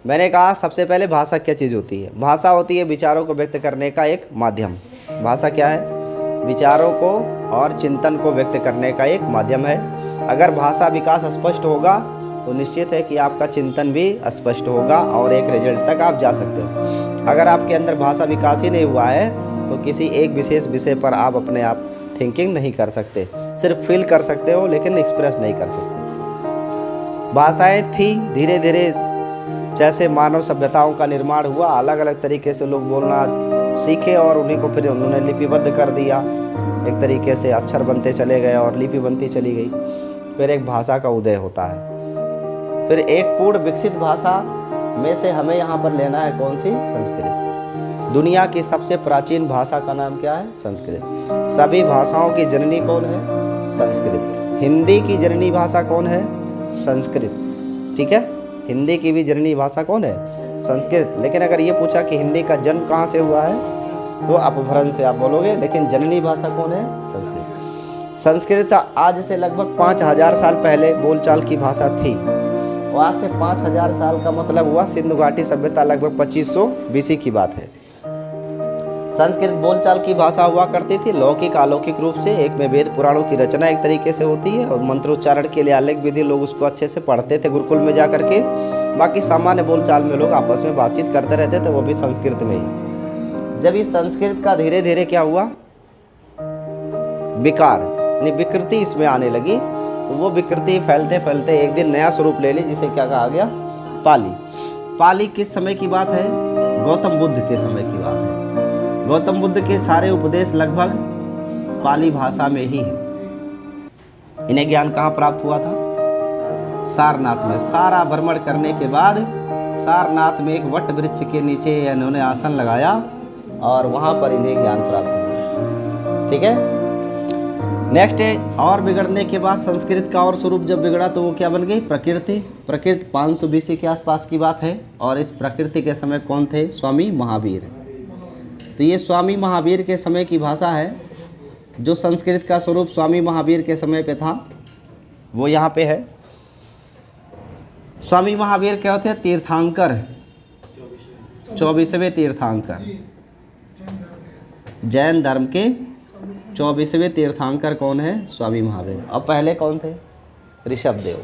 मैंने कहा सबसे पहले भाषा क्या चीज़ होती है? भाषा होती है विचारों को व्यक्त करने का एक माध्यम। भाषा क्या है? विचारों को और चिंतन को व्यक्त करने का एक माध्यम है। अगर भाषा विकास स्पष्ट होगा तो निश्चित है कि आपका चिंतन भी स्पष्ट होगा और एक रिजल्ट तक आप जा सकते हो। अगर आपके अंदर भाषा विकास ही नहीं हुआ है तो किसी एक विशेष विषय पर आप अपने आप थिंकिंग नहीं कर सकते। सिर्फ फील कर सकते हो लेकिन एक्सप्रेस नहीं कर सकते। भाषाएं थी, धीरे धीरे जैसे मानव सभ्यताओं का निर्माण हुआ, अलग अलग तरीके से लोग बोलना सीखे और उन्हीं को फिर उन्होंने लिपिबद्ध कर दिया। एक तरीके से अक्षर बनते चले गए और लिपि बनती चली गई। फिर एक भाषा का उदय होता है। फिर एक पूर्ण विकसित भाषा में से हमें यहाँ पर लेना है कौन सी? संस्कृत। दुनिया की सबसे प्राचीन भाषा का नाम क्या है? संस्कृत। सभी भाषाओं की जननी कौन है? संस्कृत। हिंदी की जननी भाषा कौन है? संस्कृत। ठीक है, हिंदी की भी जननी भाषा कौन है? संस्कृत। लेकिन अगर ये पूछा कि हिंदी का जन्म कहाँ से हुआ है तो अपभ्रंश से आप बोलोगे, लेकिन जननी भाषा कौन है? संस्कृत। संस्कृत आज से लगभग 5000 साल पहले बोलचाल की भाषा थी। और आज से 5000 साल का मतलब हुआ सिंधु घाटी सभ्यता लगभग 2500 BC की बात है। संस्कृत बोलचाल की भाषा हुआ करती थी, लौकिक अलौकिक रूप से। एक में वेद पुराणों की रचना एक तरीके से होती है और मंत्रोच्चारण के लिए अलग विधि, लोग उसको अच्छे से पढ़ते थे गुरुकुल में जा करके। बाकी सामान्य बोलचाल में लोग आपस में बातचीत करते रहते थे, वो भी संस्कृत में ही। जब इस संस्कृत का धीरे धीरे क्या हुआ? विकार यानी विकृति इसमें आने लगी, तो वो विकृति फैलते फैलते एक दिन नया स्वरूप ले ली, जिसे क्या कहा गया? पाली। पाली किस समय की बात है? गौतम बुद्ध के समय की बात है। गौतम बुद्ध के सारे उपदेश लगभग पाली भाषा में ही है। इन्हें ज्ञान कहाँ प्राप्त हुआ था? सारनाथ में। सारा भ्रमण करने के बाद सारनाथ में एक वट वृक्ष के नीचे इन्होंने आसन लगाया और वहाँ पर इन्हें ज्ञान प्राप्त हुआ। ठीक है, नेक्स्ट है और बिगड़ने के बाद संस्कृत का और स्वरूप जब बिगड़ा तो वो क्या बन गई? प्रकृति। प्रकृति 500 BC के आसपास की बात है। और इस प्रकृति के समय कौन थे? स्वामी महावीर। तो ये स्वामी महावीर के समय की भाषा है। जो संस्कृत का स्वरूप स्वामी महावीर के समय पे था वो यहाँ पे है। स्वामी महावीर क्या होते हैं? तीर्थांकर, 24वें तीर्थांकर। जैन धर्म के 24वें तीर्थांकर कौन है? स्वामी महावीर। अब पहले कौन थे? ऋषभदेव।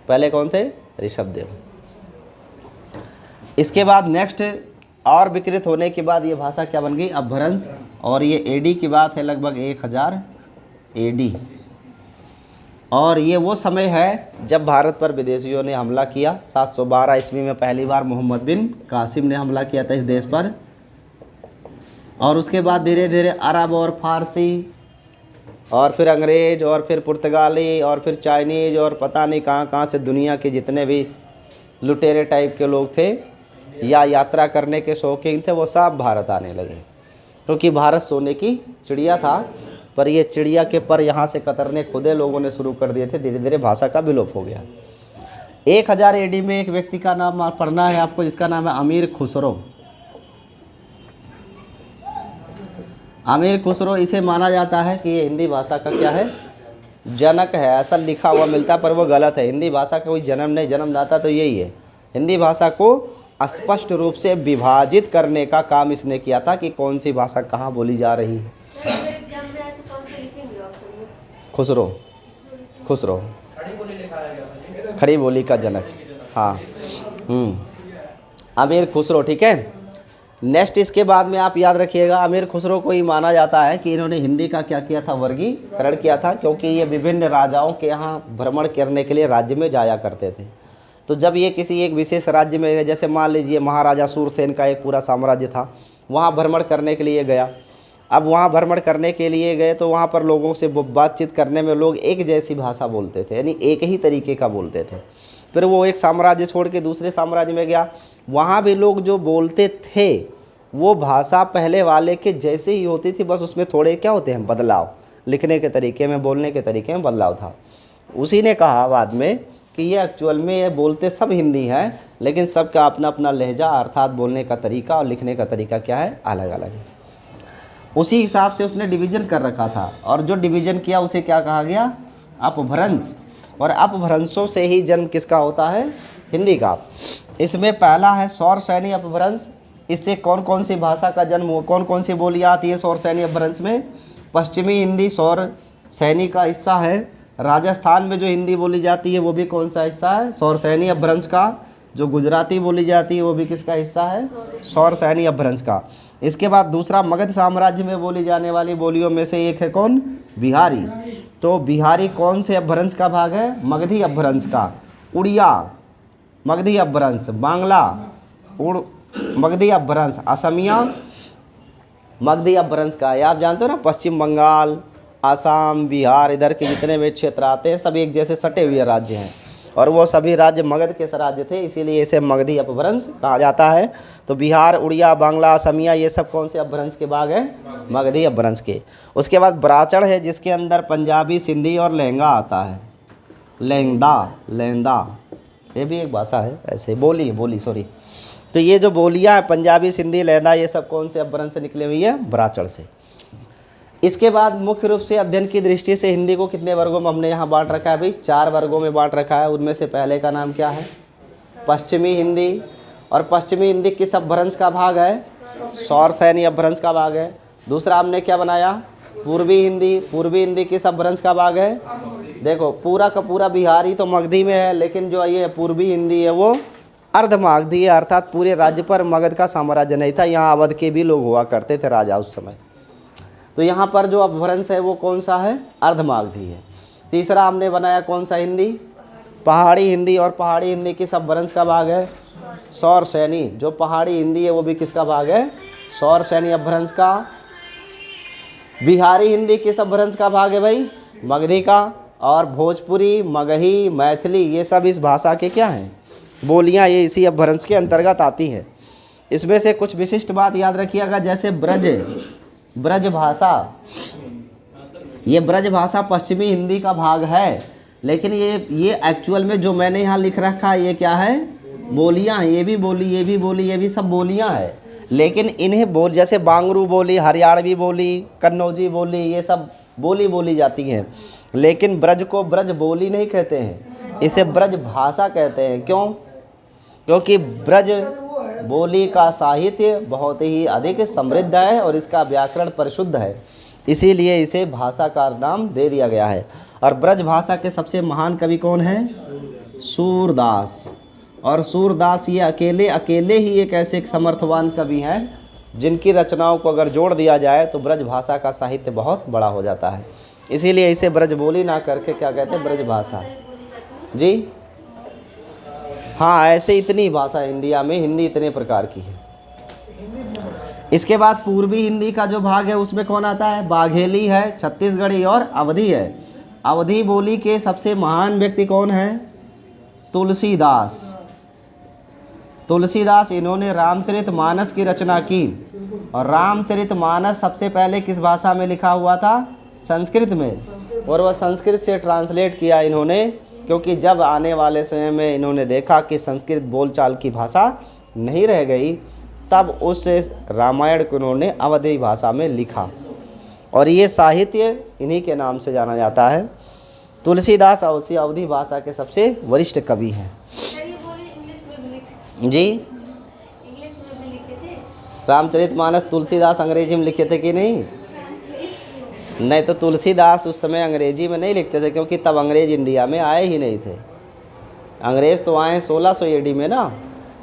पहले कौन थे? ऋषभदेव। इसके बाद नेक्स्ट और विकृत होने के बाद ये भाषा क्या बन गई? अपभ्रंश। और ये AD की बात है, लगभग 1000 AD। और ये वो समय है जब भारत पर विदेशियों ने हमला किया। 712 ईस्वी में पहली बार मोहम्मद बिन कासिम ने हमला किया था इस देश पर। और उसके बाद धीरे धीरे अरब और फारसी और फिर अंग्रेज और फिर पुर्तगाली और फिर चाइनीज और पता नहीं कहाँ कहाँ से दुनिया के जितने भी लुटेरे टाइप के लोग थे या यात्रा करने के शौकीन थे, वो सब भारत आने लगे। क्योंकि भारत सोने की चिड़िया था, पर ये चिड़िया के पर यहाँ से कतरने खुदे लोगों ने शुरू कर दिए थे। धीरे धीरे भाषा का विलोप हो गया। 1000 AD में एक व्यक्ति का नाम पढ़ना है आपको, जिसका नाम है अमीर खुसरो। अमीर खुसरो, इसे माना जाता है कि ये हिंदी भाषा का क्या है? जनक है। ऐसा लिखा हुआ मिलता पर वो गलत है। हिंदी भाषा का कोई जन्म नहीं, जन्मदाता तो यही है। हिंदी भाषा को स्पष्ट रूप से विभाजित करने का काम इसने किया था कि कौन सी भाषा कहाँ बोली जा रही है। खुसरो, खुसरो खड़ी बोली का जनक। हाँ, अमीर खुसरो। ठीक है, नेक्स्ट इसके बाद में आप याद रखिएगा, अमीर खुसरो को ही माना जाता है कि इन्होंने हिंदी का क्या किया था? वर्गीकरण किया था। क्योंकि ये विभिन्न राजाओं के यहाँ भ्रमण करने के लिए राज्य में जाया करते थे। तो जब ये किसी एक विशेष राज्य में, जैसे मान लीजिए महाराजा सूरसेन का एक पूरा साम्राज्य था, वहाँ भ्रमण करने के लिए गया। अब वहाँ भ्रमण करने के लिए गए तो वहाँ पर लोगों से बातचीत करने में लोग एक जैसी भाषा बोलते थे, यानी एक ही तरीके का बोलते थे। फिर वो एक साम्राज्य छोड़ के दूसरे साम्राज्य में गया, वहाँ भी लोग जो बोलते थे वो भाषा पहले वाले के जैसे ही होती थी, बस उसमें थोड़े क्या होते हैं? बदलाव। लिखने के तरीके में, बोलने के तरीके में बदलाव था। उसी ने कहा बाद में कि ये एक्चुअल में ये बोलते सब हिंदी हैं, लेकिन सबका अपना अपना लहजा अर्थात बोलने का तरीका और लिखने का तरीका क्या है? अलग अलग है। उसी हिसाब से उसने डिवीज़न कर रखा था, और जो डिवीज़न किया उसे क्या कहा गया? अपभ्रंश। और अपभ्रंशों से ही जन्म किसका होता है? हिंदी का। इसमें पहला है सौर सैनी अपभ्रंश। इससे कौन कौन सी भाषा का जन्म हुआ, कौन कौन सी बोलियाँ आती है सौर सैनी अपभ्रंश में? पश्चिमी हिंदी सौर सैनी का हिस्सा है। राजस्थान में जो हिंदी बोली जाती है वो भी कौन सा हिस्सा है? सौर सैनी अपभ्रंश का। जो गुजराती बोली जाती है वो भी किसका हिस्सा है? सौर सैनी अपभ्रंश का। इसके बाद दूसरा, मगध साम्राज्य में बोली जाने वाली बोलियों में से एक है कौन? बिहारी। तो बिहारी कौन से अपभ्रंश का भाग है? मगधी अपभ्रंश का। उड़िया मगधी अपभ्रंश, बांग्ला मगधी अपभ्रंश, असमिया मगधी अपभ्रंश का है। आप जानते हो ना, पश्चिम बंगाल, आसाम, बिहार, इधर के जितने भी क्षेत्र आते हैं सब एक जैसे सटे हुए राज्य हैं और वो सभी राज्य मगध के राज्य थे, इसीलिए इसे मगधी अपभ्रंश कहा जाता है। तो बिहार, उड़िया, बांग्ला, असमिया ये सब कौन से अपभ्रंश के भाग हैं? मगधी अपभ्रंश के। उसके बाद ब्राचड़ है जिसके अंदर पंजाबी, सिंधी और लहंगा आता है। लहंदा ये भी एक भाषा है, ऐसे बोली सॉरी। तो ये जो बोलियाँ हैं पंजाबी, सिंधी, लहंदा ये सब कौन से अपभ्रंश से निकले हुई है? ब्राचड़ से। इसके बाद मुख्य रूप से अध्ययन की दृष्टि से हिंदी को कितने वर्गों में हमने यहाँ बांट रखा है भाई? 4 वर्गों में बांट रखा है। उनमें से पहले का नाम क्या है? पश्चिमी हिंदी। और पश्चिमी हिंदी किस अपभ्रंश का भाग है? सौर सैनी अपभ्रंश का भाग है। दूसरा हमने क्या बनाया? पूर्वी हिंदी। पूर्वी हिंदी किस अपभ्रंश का भाग है? देखो पूरा का पूरा बिहारी तो मगधी में है, लेकिन जो ये पूर्वी हिंदी है वो अर्धमागधी है, अर्थात पूरे राज्य पर मगध का साम्राज्य नहीं था, यहाँ अवध के भी लोग हुआ करते थे राजा उस समय। तो यहाँ पर जो अपभ्रंश है वो कौन सा है? अर्धमागधी है। तीसरा हमने बनाया कौन सा? हिंदी, पहाड़ी हिंदी। और पहाड़ी हिंदी किस अपभ्रंश का भाग है? सौर सैनी। जो पहाड़ी हिंदी है वो भी किसका भाग है? सौर सैनी अपभ्रंश का। बिहारी हिंदी किस अपभ्रंश का भाग है भाई? मगधी का। और भोजपुरी, मगही, मैथिली ये सब इस भाषा के क्या हैं? बोलियाँ, ये इसी अपभ्रंश के अंतर्गत आती है। इसमें से कुछ विशिष्ट बात याद रखिएगा, जैसे ब्रज भाषा। ये ब्रज भाषा पश्चिमी हिंदी का भाग है, लेकिन ये एक्चुअल में जो मैंने यहाँ लिख रखा है ये क्या है? बोलियाँ। ये भी बोली, ये भी सब बोलियाँ हैं। लेकिन इन्हें जैसे बांगरू बोली, हरियाणवी बोली, कन्नौजी बोली ये सब बोली जाती हैं, लेकिन ब्रज को ब्रज बोली नहीं कहते हैं, इसे ब्रज भाषा कहते हैं। क्यों? क्योंकि ब्रज बोली का साहित्य बहुत ही अधिक समृद्ध है और इसका व्याकरण परिशुद्ध है, इसीलिए इसे भाषा का नाम दे दिया गया है। और ब्रज भाषा के सबसे महान कवि कौन हैं? सूरदास। और सूरदास ये अकेले ही एक ऐसे समर्थवान कवि हैं जिनकी रचनाओं को अगर जोड़ दिया जाए तो ब्रज भाषा का साहित्य बहुत बड़ा हो जाता है, इसीलिए इसे ब्रज बोली ना करके क्या कहते हैं? ब्रज भाषा। जी हाँ, ऐसे इतनी भाषा इंडिया में, हिंदी इतने प्रकार की है। इसके बाद पूर्वी हिंदी का जो भाग है उसमें कौन आता है? बाघेली है, छत्तीसगढ़ी और अवधी है। अवधी बोली के सबसे महान व्यक्ति कौन है? तुलसीदास। इन्होंने रामचरितमानस की रचना की और रामचरितमानस सबसे पहले किस भाषा में लिखा हुआ था? संस्कृत में। और वह संस्कृत से ट्रांसलेट किया इन्होंने, क्योंकि जब आने वाले समय में इन्होंने देखा कि संस्कृत बोलचाल की भाषा नहीं रह गई, तब उस रामायण को इन्होंने अवधी भाषा में लिखा और ये साहित्य इन्हीं के नाम से जाना जाता है। तुलसीदास अवधी भाषा के सबसे वरिष्ठ कवि हैं। जी, इंग्लिश में भी लिखे थे रामचरितमानस। तुलसीदास अंग्रेजी में लिखे थे कि नहीं? नहीं, तो तुलसीदास उस समय अंग्रेजी में नहीं लिखते थे, क्योंकि तब अंग्रेज इंडिया में आए ही नहीं थे। अंग्रेज़ तो आए 1600 AD में ना,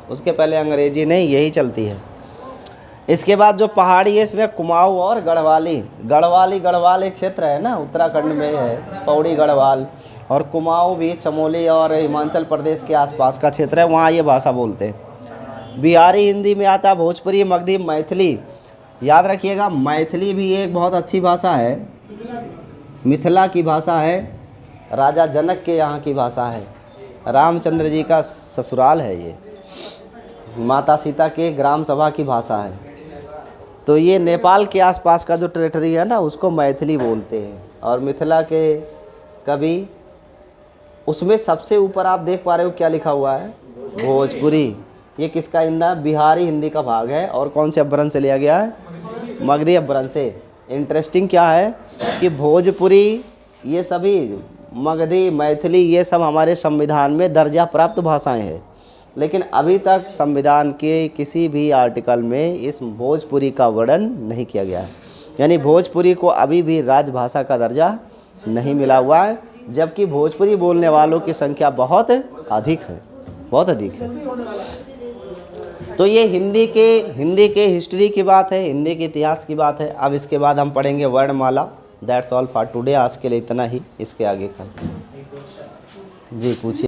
उसके पहले अंग्रेजी नहीं, यही चलती है। इसके बाद जो पहाड़ी है इसमें कुमाऊँ और गढ़वाल एक क्षेत्र है ना, उत्तराखंड में है पौड़ी गढ़वाल, और कुमाऊँ भी चमोली और हिमाचल प्रदेश के आसपास का क्षेत्र है, वहाँ ये भाषा बोलते हैं। बिहारी हिंदी में आता है भोजपुरी, मगधी, मैथिली। याद रखिएगा, मैथिली भी एक बहुत अच्छी भाषा है, मिथिला की भाषा है, राजा जनक के यहाँ की भाषा है, रामचंद्र जी का ससुराल है ये, माता सीता के ग्राम सभा की भाषा है। तो ये नेपाल के आसपास का जो टेरिटरी है ना, उसको मैथिली बोलते हैं। और मिथिला के कवि, उसमें सबसे ऊपर आप देख पा रहे हो क्या लिखा हुआ है? भोजपुरी। ये किसका हिंदा? बिहारी हिंदी का भाग है। और कौन से अपभ्रंश से लिया गया है? मगधी अपभ्रंश से। इंटरेस्टिंग क्या है कि भोजपुरी, ये सभी मगधी, मैथिली, ये सब हमारे संविधान में दर्जा प्राप्त भाषाएं हैं। लेकिन अभी तक संविधान के किसी भी आर्टिकल में इस भोजपुरी का वर्णन नहीं किया गया है। यानी भोजपुरी को अभी भी राजभाषा का दर्जा नहीं मिला हुआ है, जबकि भोजपुरी बोलने वालों की संख्या बहुत अधिक है, बहुत अधिक है। तो ये हिंदी के हिस्ट्री की बात है, हिंदी के इतिहास की बात है। अब इसके बाद हम पढ़ेंगे वर्णमाला। That's all for today. आज के लिए इतना ही, इसके आगे का जी पूछिए।